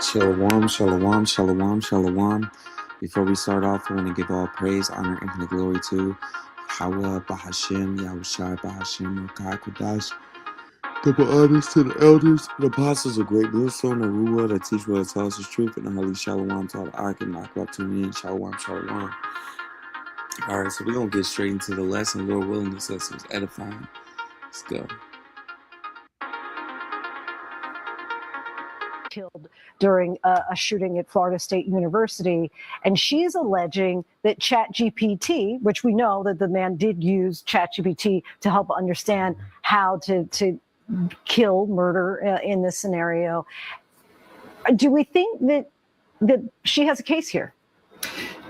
Shalom, shalom, shalom, shalom. Before we start off, I want to give all praise, honor, infinite glory to Hawa Bahashim, Yahushai Bahashim, Rakai Kodash. Double honors to the elders and apostles of Great Bluestone and Ruwa that teach what tells us truth, and the holy shalom to all the ark and knock up to me. Shalom, shalom. All right, so we're going to get straight into the lesson. Lord willing, this lesson is edifying. Let's go. Killed during a shooting at Florida State University, and she's alleging that ChatGPT, which we know that the man did use ChatGPT to help understand how to kill, murder in this scenario. Do we think that she has a case here?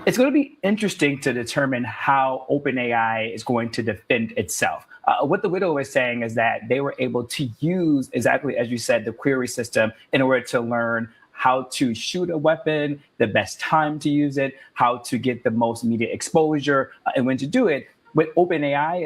It's going to be interesting to determine how OpenAI is going to defend itself. What the widow is saying is that they were able to use, exactly as you said, the query system in order to learn how to shoot a weapon, the best time to use it, how to get the most media exposure, and when to do it. What OpenAI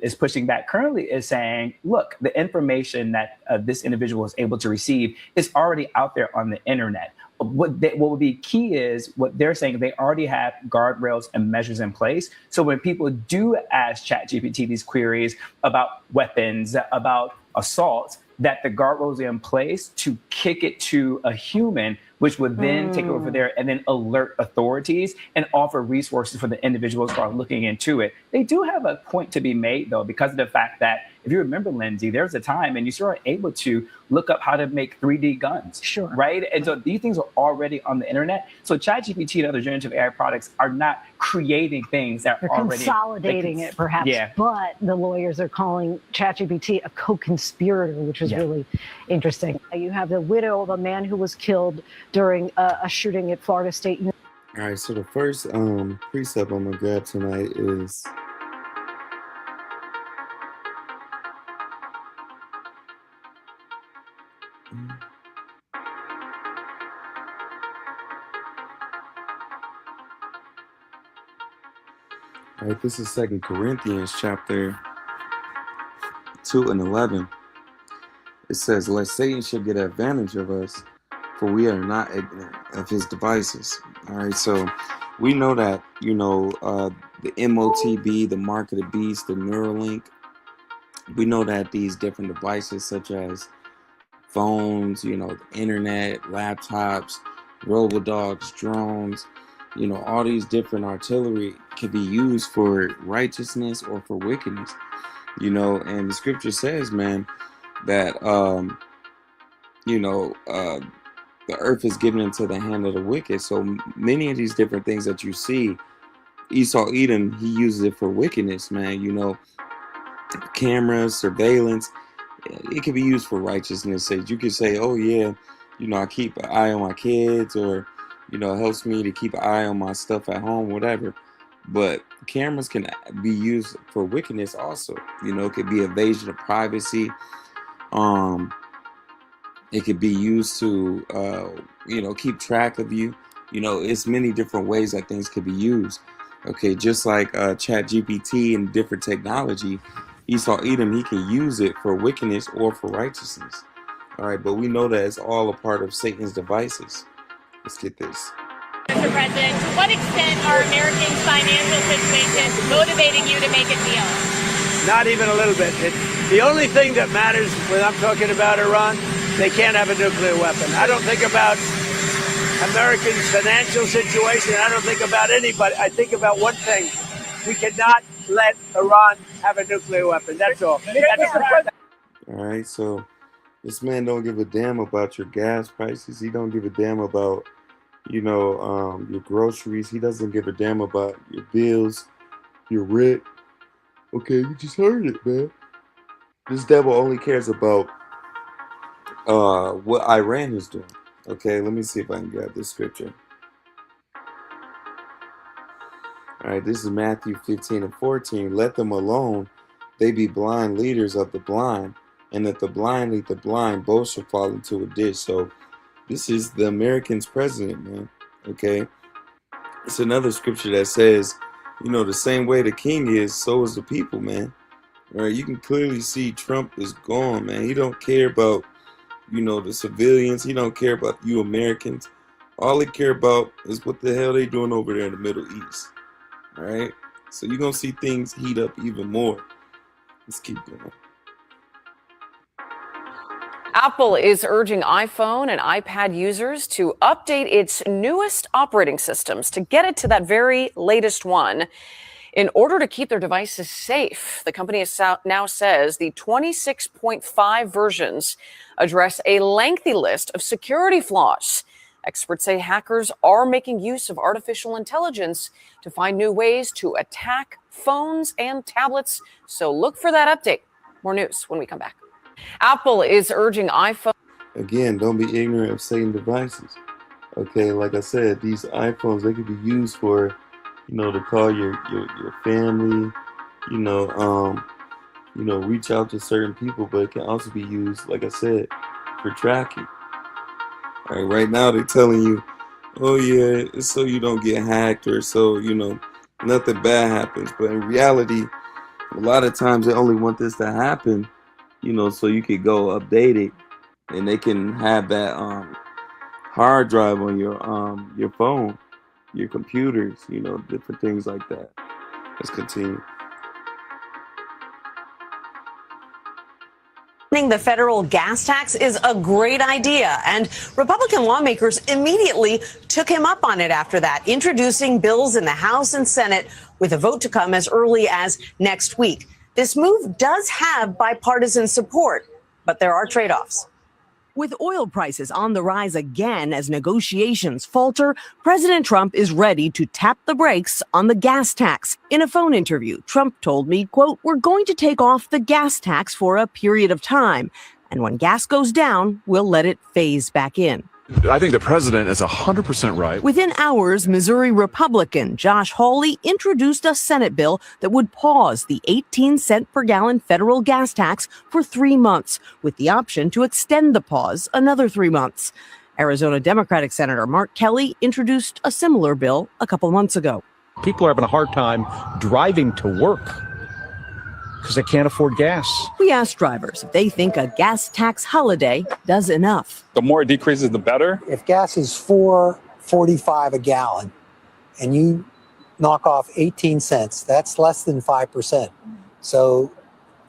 is pushing back currently is saying, look, the information that this individual is able to receive is already out there on the internet. What would be key is what they're saying, they already have guardrails and measures in place. So when people do ask ChatGPT these queries about weapons, about assaults, that the guardrails are in place to kick it to a human, which would then take it over there and then alert authorities and offer resources for the individuals who are looking into it. They do have a point to be made, though, because of the fact that, if you remember, Lindsay, there's a time and you were able to look up how to make 3D guns, sure, right? And so these things are already on the internet. So ChatGPT and other generative AI products are not creating things that they're are already consolidating it, perhaps. Yeah. But the lawyers are calling ChatGPT a co-conspirator, which is really interesting. You have the widow of a man who was killed during a shooting at Florida State University. All right, so the first precept I'm gonna grab tonight is all right, this is 2 Corinthians chapter 2 and 11. It says, lest Satan should get advantage of us, for we are not ignorant of his devices. All right, so we know that, the MOTB, the mark of the beast, the Neuralink, we know that these different devices such as phones, the internet, laptops, robodogs, drones, all these different artillery can be used for righteousness or for wickedness, and the scripture says, man, that, the earth is given into the hand of the wicked. So many of these different things that you see, Esau Edom, he uses it for wickedness, man, cameras, surveillance, it can be used for righteousness. So you could say, oh yeah, I keep an eye on my kids, or, it helps me to keep an eye on my stuff at home, whatever. But cameras can be used for wickedness also. It could be invasion of privacy. It could be used to, keep track of you. It's many different ways that things could be used. Okay, just like ChatGPT and different technology, Esau Edom, he can use it for wickedness or for righteousness. All right, but we know that it's all a part of Satan's devices. Let's get this. Mr. President, to what extent are Americans' financial situations motivating you to make a deal? Not even a little bit. The only thing that matters when I'm talking about Iran, they can't have a nuclear weapon. I don't think about Americans' financial situation. I don't think about anybody. I think about one thing. We cannot let Iran have a nuclear weapon. That's all. All right, so this man don't give a damn about your gas prices. He don't give a damn about, your groceries. He doesn't give a damn about your bills, your rent. Okay, you just heard it, man. This devil only cares about what Iran is doing. Okay, let me see if I can grab this scripture. All right, this is Matthew 15 and 14. Let them alone. They be blind leaders of the blind. And if the blind lead the blind, both shall fall into a ditch. So this is the American's president, man. Okay. It's another scripture that says, the same way the king is, so is the people, man. All right, you can clearly see Trump is gone, man. He don't care about you know, the civilians. He don't care about you Americans. All he care about is what the hell they doing over there in the Middle East. All right. So you're gonna see things heat up even more. Let's keep going. Apple is urging iPhone and iPad users to update its newest operating systems to get it to that very latest one in order to keep their devices safe. The company now says the 26.5 versions address a lengthy list of security flaws. Experts say hackers are making use of artificial intelligence to find new ways to attack phones and tablets. So look for that update. More news when we come back. Apple is urging iPhone. Again, don't be ignorant of Satan devices. Okay, like I said, these iPhones, they could be used for, you know, to call your family, reach out to certain people, but it can also be used, like I said, for tracking. All right, right now they're telling you, oh yeah, it's so you don't get hacked or so, nothing bad happens. But in reality, a lot of times they only want this to happen, so you could go update it and they can have that hard drive on your phone, your computers, different things like that. Let's continue. The federal gas tax is a great idea, and Republican lawmakers immediately took him up on it after that, introducing bills in the House and Senate with a vote to come as early as next week. This move does have bipartisan support, but there are trade-offs. With oil prices on the rise again as negotiations falter, President Trump is ready to tap the brakes on the gas tax. In a phone interview, Trump told me, quote, "We're going to take off the gas tax for a period of time. And when gas goes down, we'll let it phase back in." I think the president is 100% right. Within hours, Missouri Republican Josh Hawley introduced a Senate bill that would pause the 18-cent per gallon federal gas tax for 3 months, with the option to extend the pause another 3 months. Arizona Democratic Senator Mark Kelly introduced a similar bill a couple months ago. People are having a hard time driving to work because they can't afford gas. We asked drivers if they think a gas tax holiday does enough. The more it decreases, the better. If gas is $4.45 a gallon and you knock off 18 cents, that's less than 5%. So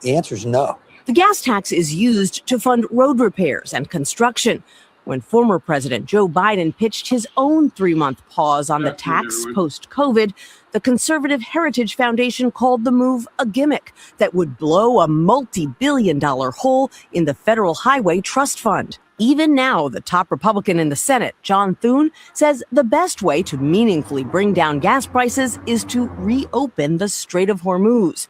the answer is no. The gas tax is used to fund road repairs and construction. When former President Joe Biden pitched his own 3-month pause on the tax post-COVID, the conservative Heritage Foundation called the move a gimmick that would blow a multi-billion-dollar hole in the federal highway trust fund. Even now, the top Republican in the Senate, John Thune, says the best way to meaningfully bring down gas prices is to reopen the Strait of Hormuz.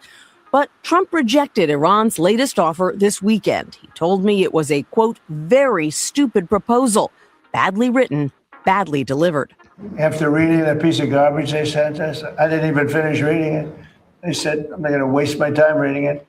But Trump rejected Iran's latest offer this weekend. He told me it was a, quote, very stupid proposal, badly written, badly delivered. After reading that piece of garbage they sent us, I didn't even finish reading it. They said, I'm not going to waste my time reading it.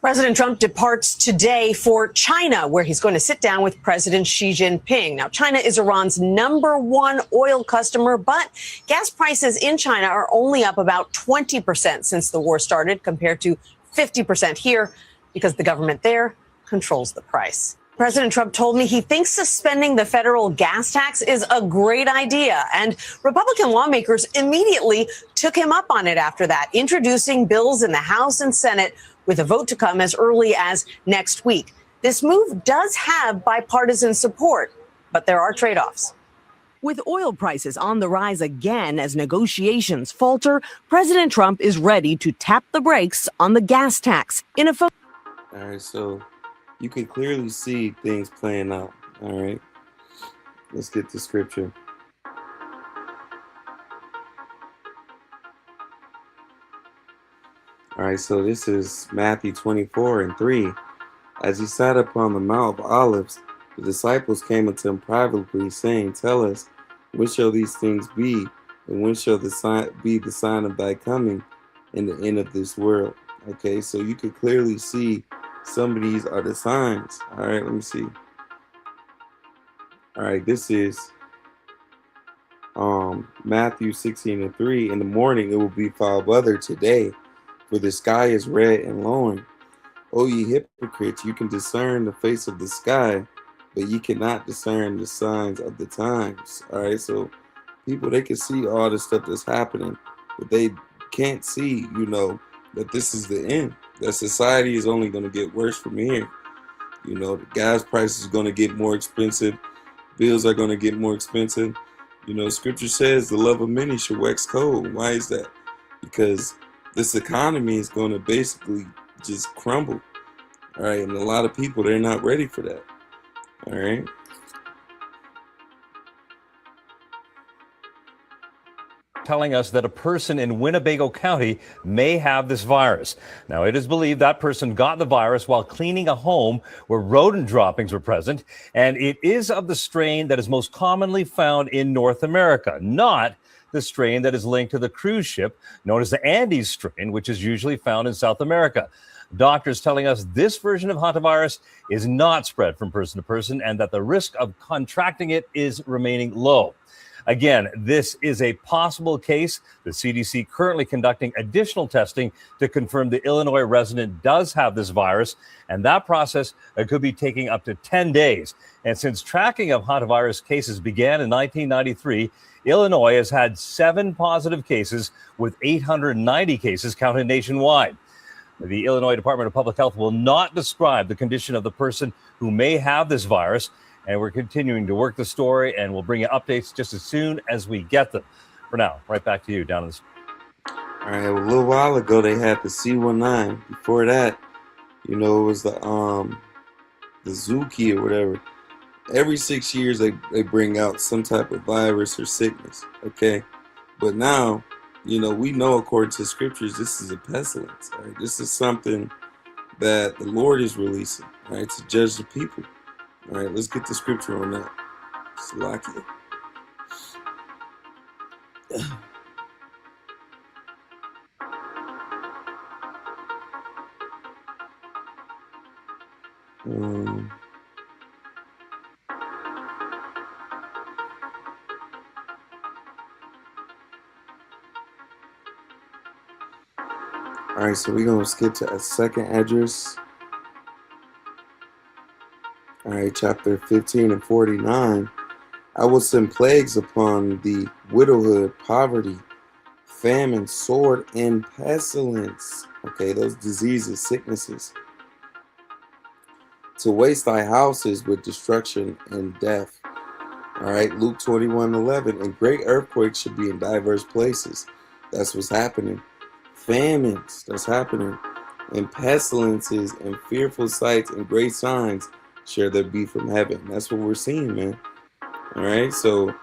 President Trump departs today for China, where he's going to sit down with President Xi Jinping. Now, China is Iran's #1 oil customer, but gas prices in China are only up about 20% since the war started, compared to 50% here, because the government there controls the price. President Trump told me he thinks suspending the federal gas tax is a great idea, and Republican lawmakers immediately took him up on it after that, introducing bills in the House and Senate with a vote to come as early as next week. This move does have bipartisan support, but there are trade-offs. With oil prices on the rise again as negotiations falter, President Trump is ready to tap the brakes on the gas tax. In a All right, so you can clearly see things playing out. All right, let's get to scripture. All right, so this is Matthew 24:3. As he sat upon the Mount of Olives, the disciples came unto him privately, saying, Tell us, when shall these things be? And when shall the sign be the sign of thy coming in the end of this world? Okay, so you can clearly see some of these are the signs. All right, let me see. All right, this is Matthew 16:3. In the morning it will be foul weather today, for the sky is red and lowering. Oh, ye hypocrites, you can discern the face of the sky, but you cannot discern the signs of the times. All right, so people, they can see all the stuff that's happening, but they can't see, that this is the end. That society is only going to get worse from here. The gas price is going to get more expensive. Bills are going to get more expensive. Scripture says the love of many shall wax cold. Why is that? Because this economy is going to basically just crumble. All right, and a lot of people, they're not ready for that. All right. Telling us that a person in Winnebago County may have this virus. Now, it is believed that person got the virus while cleaning a home where rodent droppings were present, and it is of the strain that is most commonly found in North America, not the strain that is linked to the cruise ship known as the Andes strain, which is usually found in South America. Doctors telling us this version of hantavirus is not spread from person to person and that the risk of contracting it is remaining low. Again, this is a possible case. The CDC currently conducting additional testing to confirm the Illinois resident does have this virus, and that process could be taking up to 10 days. And since tracking of hantavirus cases began in 1993, Illinois has had 7 positive cases with 890 cases counted nationwide. The Illinois Department of Public Health will not describe the condition of the person who may have this virus. And we're continuing to work the story, and we'll bring you updates just as soon as we get them. For now, right back to you down in the... All right, well, a little while ago, they had the C19. Before that, it was the Zuki or whatever. Every 6 years, they bring out some type of virus or sickness, okay? But now, we know according to scriptures, this is a pestilence, all right? This is something that the Lord is releasing, all right, to judge the people. All right, let's get the scripture on that. Salakia. All right, so we're going to skip to a second address. All right, chapter 15 and 49. I will send plagues upon the widowhood, poverty, famine, sword, and pestilence. Okay, those diseases, sicknesses. To waste thy houses with destruction and death. All right, Luke 21:11. And great earthquakes should be in diverse places. That's what's happening. Famines, that's happening. And pestilences and fearful sights and great signs shall there be from heaven. That's what we're seeing, man. All right, so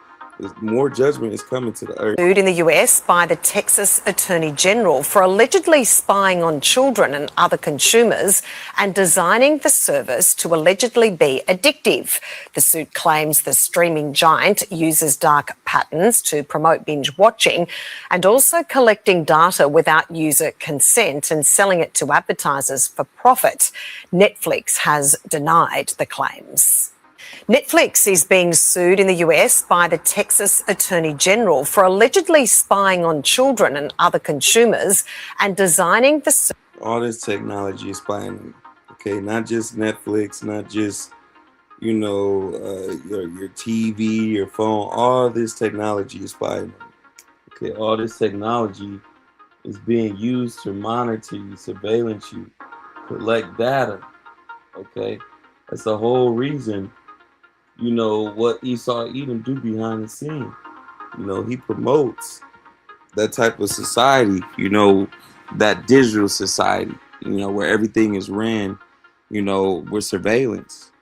more judgment is coming to the earth. Sued in the US by the Texas Attorney General for allegedly spying on children and other consumers and designing the service to allegedly be addictive. The suit claims the streaming giant uses dark patterns to promote binge watching and also collecting data without user consent and selling it to advertisers for profit. Netflix has denied the claims. Netflix is being sued in the US by the Texas Attorney General for allegedly spying on children and other consumers and designing the... All this technology is spying, okay? Not just Netflix, not just, your TV, your phone. All this technology is spying. Okay, all this technology is being used to monitor you, surveillance you, collect data, okay? That's the whole reason what Esau Edom do behind the scene. He promotes that type of society, that digital society, where everything is ran, with surveillance.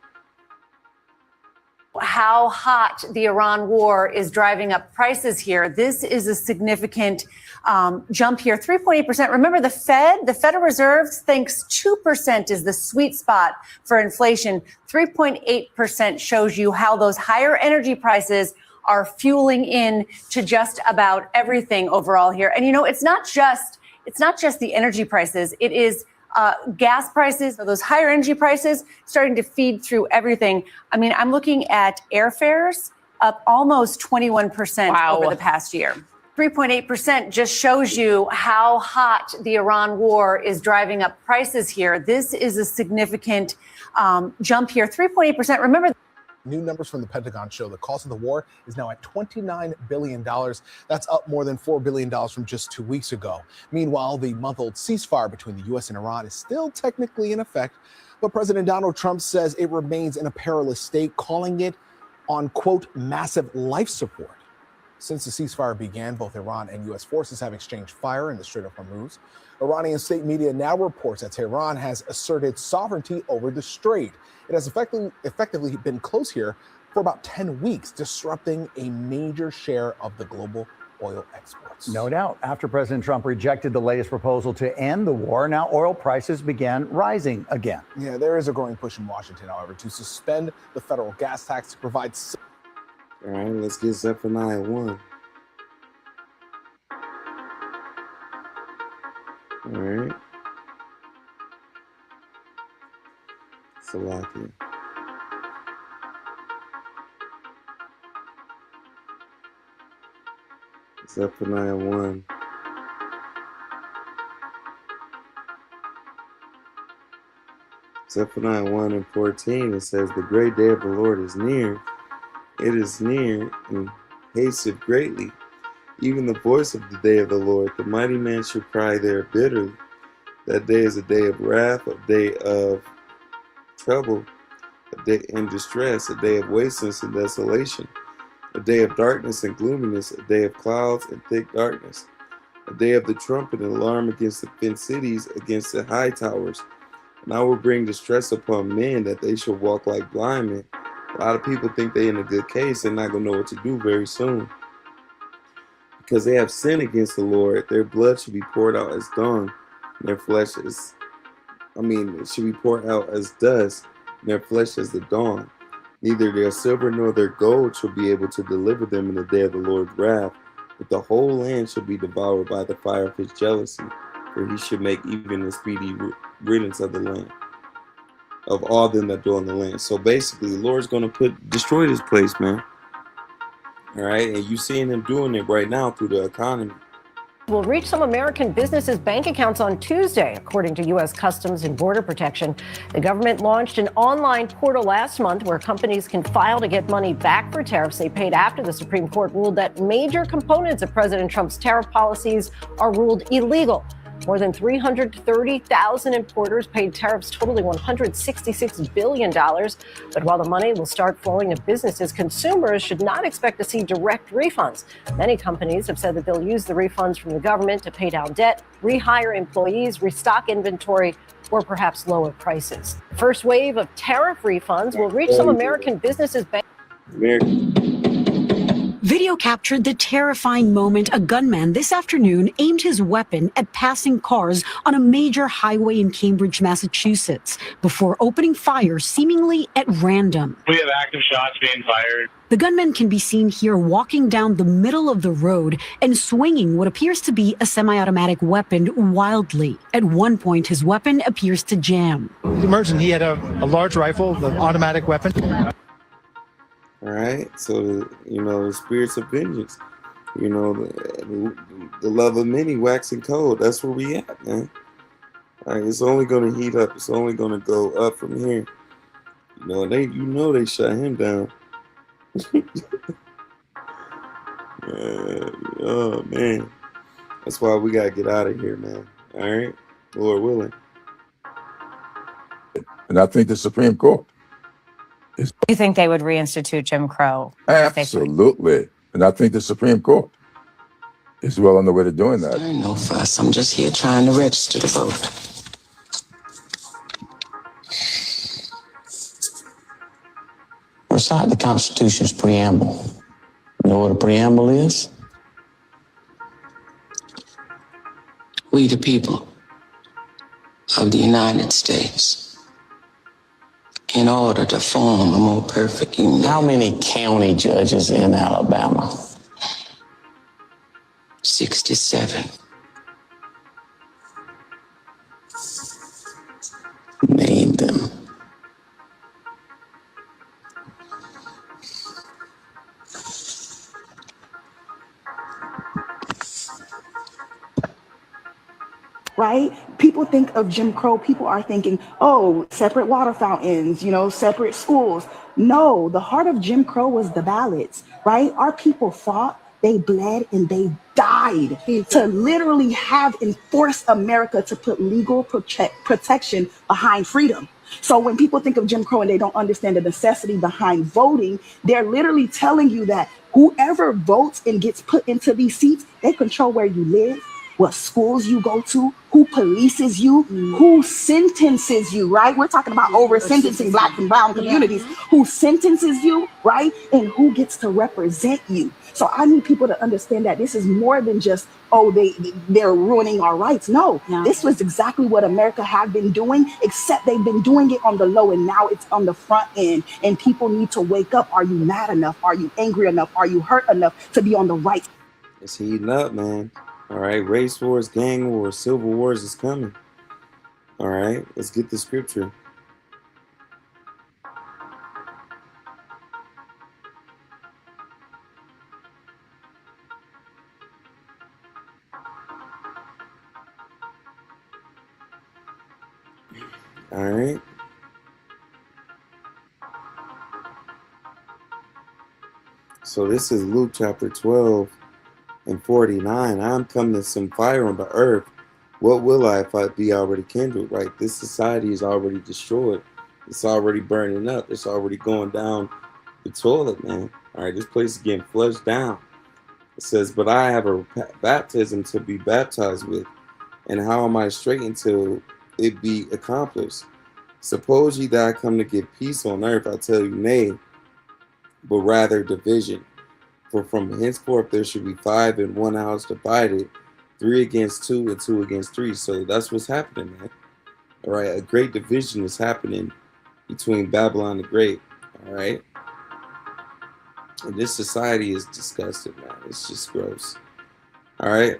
How hot the Iran war is driving up prices here. This is a significant jump here, 3.8%. Remember, the Federal Reserve thinks 2% is the sweet spot for inflation. 3.8% shows you how those higher energy prices are fueling in to just about everything overall here. And it's not just the energy prices. It is gas prices, those higher energy prices starting to feed through everything. I mean, I'm looking at airfares up almost 21% over the past year. 3.8% just shows you how hot the Iran war is driving up prices here. This is a significant jump here. 3.8%. Remember, new numbers from the Pentagon show the cost of the war is now at $29 billion. That's up more than $4 billion from just 2 weeks ago. Meanwhile, the month-old ceasefire between the U.S. and Iran is still technically in effect, but President Donald Trump says it remains in a perilous state, calling it on, quote, massive life support. Since the ceasefire began, both Iran and U.S. forces have exchanged fire in the Strait of Hormuz. Iranian state media now reports that Tehran has asserted sovereignty over the strait. It has effectively been closed here for about 10 weeks, disrupting a major share of the global oil exports. No doubt. After President Trump rejected the latest proposal to end the war, now oil prices began rising again. Yeah, there is a growing push in Washington, however, to suspend the federal gas tax to provide... All right, let's get Zephaniah 1. All right. Salakia. Zephaniah 1. Zephaniah 1 and 14, it says, the great day of the Lord is near. It is near and hasteth greatly. Even the voice of the day of the Lord, the mighty man shall cry there bitterly. That day is a day of wrath, a day of trouble, a day in distress, a day of wasteness and desolation, a day of darkness and gloominess, a day of clouds and thick darkness, a day of the trumpet and alarm against the fenced cities, against the high towers. And I will bring distress upon men, that they shall walk like blind men. A lot of people think they're in a good case. They're not going to know what to do very soon, because they have sinned against the Lord. Their blood should be poured out as dung, and their flesh is, it should be poured out as dust, and their flesh as the dawn. Neither their silver nor their gold shall be able to deliver them in the day of the Lord's wrath, but the whole land shall be devoured by the fire of his jealousy, for he should make even a speedy riddance of the land, of all them that dwell in the land. So basically, the Lord's going to destroy this place, man. All right, and you seeing him doing it right now through the economy. Will reach some American businesses' bank accounts on Tuesday, according to U.S. Customs and Border Protection. The government launched an online portal last month where companies can file to get money back for tariffs they paid after the Supreme Court ruled that major components of President Trump's tariff policies are ruled illegal. More than 330,000 importers paid tariffs totaling $166 billion. But while the money will start flowing to businesses, consumers should not expect to see direct refunds. Many companies have said that they'll use the refunds from the government to pay down debt, rehire employees, restock inventory, or perhaps lower prices. The first wave of tariff refunds will reach some American businesses. Video captured the terrifying moment a gunman this afternoon aimed his weapon at passing cars on a major highway in Cambridge, Massachusetts, before opening fire seemingly at random. We have active shots being fired. The gunman can be seen here walking down the middle of the road and swinging what appears to be a semi-automatic weapon wildly. At one point, his weapon appears to jam. Emerging, he had a large rifle, the automatic weapon. All right, so the spirits of vengeance, the love of many waxing cold. That's where we at, man. All right, it's only gonna heat up. It's only gonna go up from here. They shut him down. Oh man, that's why we gotta get out of here, man. All right, Lord willing. And I think the Supreme Court. You think they would reinstitute Jim Crow? Absolutely. And I think the Supreme Court is well on the way to doing that. I ain't no fuss. I'm just here trying to register to vote. Recite the Constitution's preamble. You know what a preamble is? We the people of the United States, in order to form a more perfect union. How many county judges in Alabama? 67. Name them. right? People think of Jim Crow, people are thinking, oh, separate water fountains, separate schools. No, the heart of Jim Crow was the ballots, right? Our people fought, they bled, and they died to literally have and force America to put legal protection behind freedom. So when people think of Jim Crow and they don't understand the necessity behind voting, they're literally telling you that whoever votes and gets put into these seats, they control where you live, what schools you go to, who polices you, who sentences you, right? We're talking about over sentencing Black and brown communities, who sentences you, right? And who gets to represent you. So I need people to understand that this is more than just, oh, they're ruining our rights. No, this was exactly what America have been doing, except they've been doing it on the low and now it's on the front end. And people need to wake up. Are you mad enough? Are you angry enough? Are you hurt enough to be on the right? It's heating up, man. All right, race wars, gang wars, civil wars is coming. All right, let's get the scripture. All right. So this is Luke chapter 12 and 49. I'm coming to some fire on the earth. What will I if I be already kindled, right? This society is already destroyed. It's already burning up. It's already going down the toilet, man. All right, this place is getting flushed down. It says, but I have a baptism to be baptized with. And how am I straight until it be accomplished? Suppose ye that I come to give peace on earth, I tell you, nay, but rather division. For from henceforth there should be 5 in one house divided, 3 against 2 and 2 against 3. So that's what's happening, man. All right, a great division is happening between Babylon the Great. All right, and this society is disgusting, man. It's just gross. All right.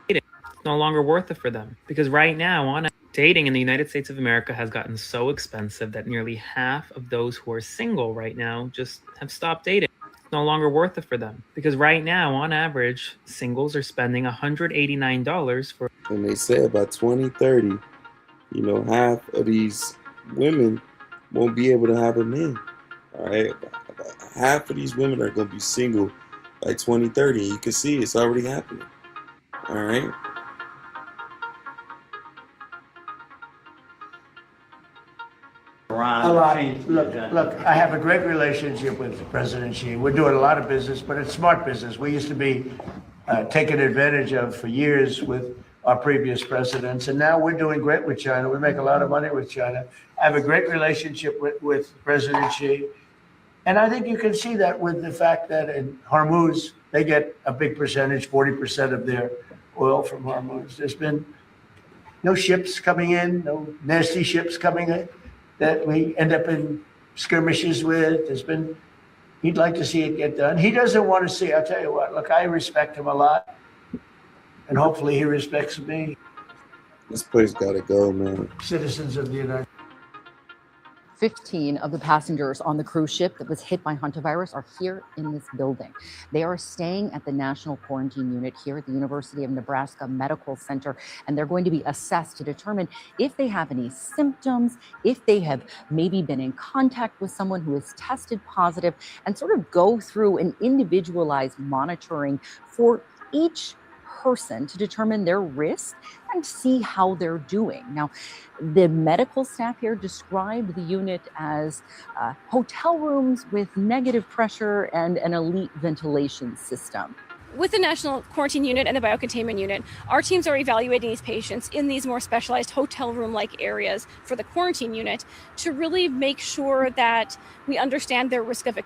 It's no longer worth it for them because right now, dating in the United States of America has gotten so expensive that nearly half of those who are single right now just have stopped dating. It's no longer worth it for them because right now, on average, singles are spending $189 for. And they said by 2030, half of these women won't be able to have a man. All right, half of these women are going to be single by 2030. You can see it's already happening. All right. Look, I have a great relationship with President Xi. We're doing a lot of business, but it's smart business. We used to be taken advantage of for years with our previous presidents, and now we're doing great with China. We make a lot of money with China. I have a great relationship with President Xi, and I think you can see that with the fact that in Hormuz, they get a big percentage, 40% of their oil from Hormuz. There's been no ships coming in, no nasty ships coming in that we end up in skirmishes with. He'd like to see it get done. He doesn't want to see, I'll tell you what, look, I respect him a lot, and hopefully he respects me. This place gotta go, man. Citizens of the United States. 15 of the passengers on the cruise ship that was hit by hantavirus are here in this building. They are staying at the National Quarantine Unit here at the University of Nebraska Medical Center, and they're going to be assessed to determine if they have any symptoms, if they have maybe been in contact with someone who has tested positive, and sort of go through an individualized monitoring for each person to determine their risk and see how they're doing. Now, the medical staff here described the unit as hotel rooms with negative pressure and an elite ventilation system. With the National Quarantine Unit and the Biocontainment Unit, our teams are evaluating these patients in these more specialized hotel room-like areas for the quarantine unit to really make sure that we understand their risk of.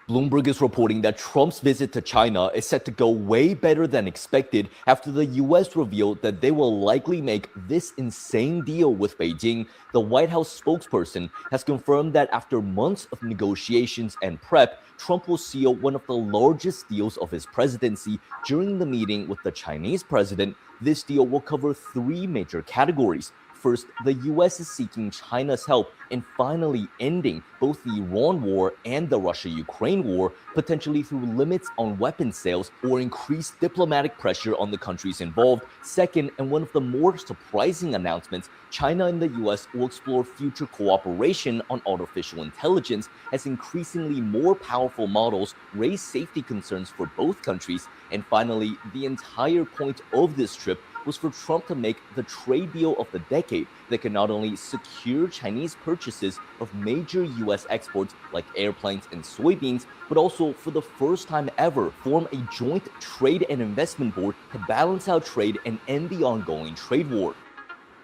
Bloomberg is reporting that Trump's visit to China is set to go way better than expected after the U.S. revealed that they will likely make this insane deal with Beijing. The White House spokesperson has confirmed that after months of negotiations and prep, Trump will seal one of the largest deals of his presidency. During the meeting with the Chinese president, this deal will cover 3 major categories. First, the U.S. is seeking China's help in finally ending both the Iran war and the Russia-Ukraine war, potentially through limits on weapon sales or increased diplomatic pressure on the countries involved. Second, and one of the more surprising announcements, China and the U.S. will explore future cooperation on artificial intelligence as increasingly more powerful models raise safety concerns for both countries. And finally, the entire point of this trip was for Trump to make the trade deal of the decade that can not only secure Chinese purchases of major U.S. exports like airplanes and soybeans, but also for the first time ever form a joint trade and investment board to balance out trade and end the ongoing trade war.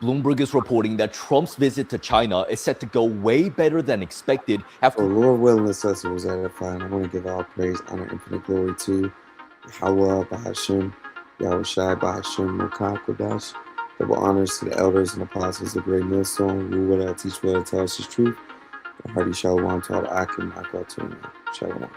Bloomberg is reporting that Trump's visit to China is set to go way better than expected after Lord willing, this lesson was edifying. I want to give all praise, honor, infinite glory to Yahweh, Bahashim, Yahushai, Bahashim, Mokah, Kodash. Double honors to the elders and apostles, the great millstone, rule what I teach, what I tell us is truth. The hearty shalom to all the Akim, Akal, Shalom.